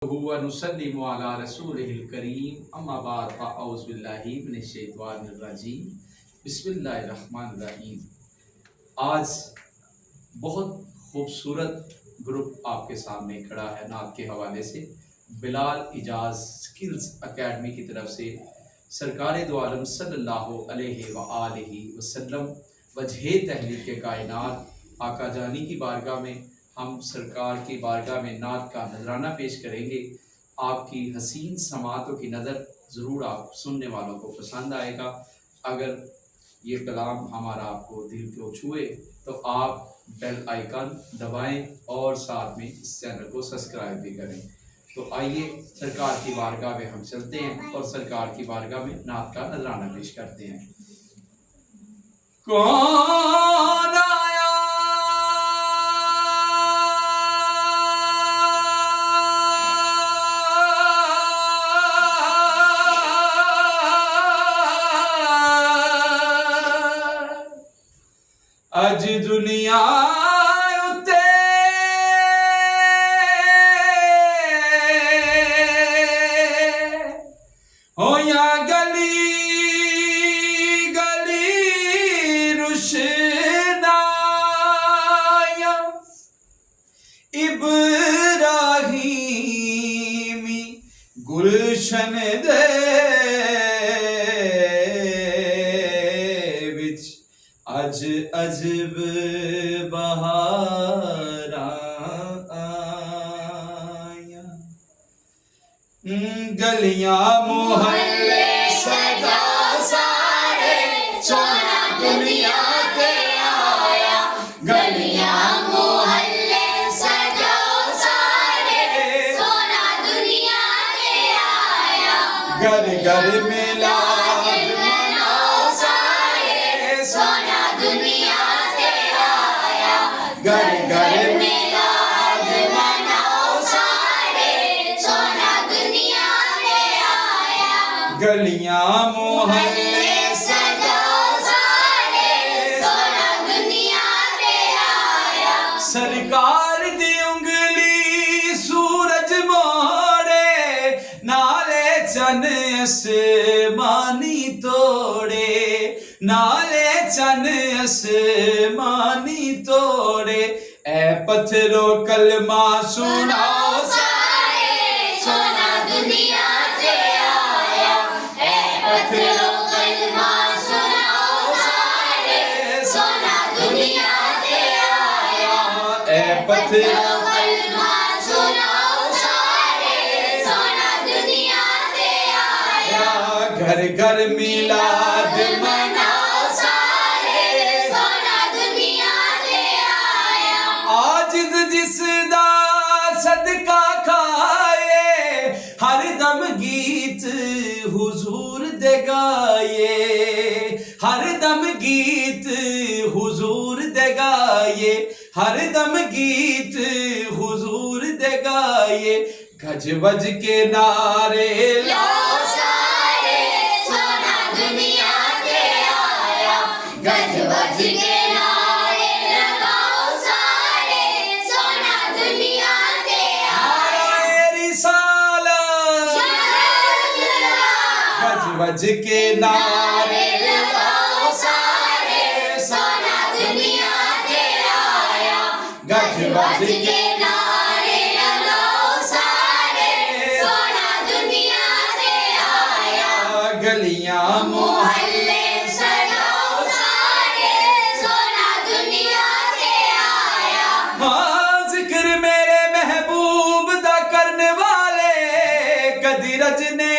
वनुसल्लिमु अला रसूलिहिल करीम अम्मा बाद फ़अऊज़ु बिल्लाहि मिनश शैतानिर रजीम बिस्मिल्लाहिर रहमानिर रहीम। आज बहुत खूबसूरत ग्रुप आपके सामने खड़ा है नात के हवाले से। बिलाल इजाज़ स्किल्स एकेडमी की तरफ से सरकार दो आलम सल्लल्लाहु अलैहि व आलिहि वसल्लम वजह तहलील के कायनात आका जानी की बारगाह में हम सरकार की बारगाह में नात का नजराना पेश करेंगे। आपकी हसीन समातों की नज़र ज़रूर आप सुनने वालों को पसंद आएगा। अगर ये कलाम हमारा आपको दिल को छुए तो आप बेल आइकन दबाएं और साथ में इस चैनल को सब्सक्राइब भी करें। तो आइए सरकार की बारगाह में हम चलते हैं और सरकार की बारगाह में नात का नजराना पेश करते हैं। कौन आया अज दुनिया उत्ते होया गली गली रुशनाया इब्राहिमी गुलशन दे अज अजब बहारा आया। गलियां मोहल्ले सजा सारे सोना दुनिया ते आया। गलियां मोहल्ले सजा सारे सोना दुनिया ते आया। घर घर मिला सोना दुनिया ते आया। घर घर मिलाद मनाओ सारे सोना दुनिया ते आया। गलियां मोहल्ले सजाओ सारे सोना दुनिया ते आया। सरकार दी उंगली सूरज मोड़े नाले चन आसमानी तोड़े। नाले चन आसमानी तोड़े ए पत्थरों कलमा सुनाओ सारे सोना दुनिया ते आया। ए पत्थरों कलमा सुनाओ सारे सोना दुनिया ते आया। ए पत्थरों कलमा सुनाओ सारे सोना दुनिया ते आया। घर घर मिलाद मनाओ सारे सोना दुनिया ते आया। आजिज़ जिसदा सदका खाए हर दम गीत हुजूर दे गाए। हर दम गीत हुजूर दे गाए। हर दम गीत हुजूर दे गाए। गज वज के नारे लाओ सारे सोना दुनिया ते आया। गज वज के नारे लगाओ सारे सोना दुनिया ते आया। गज वज के नारे लगाओ सारे सोना दुनिया ते आया। गज वज के नारे लगाओ सारे सोना दुनिया ते आया। गलियां मोहल्ले सजाओ सारे सोना दुनिया ते आया। हाँ जिक्र मेरे महबूब दा करने वाले कदी रजने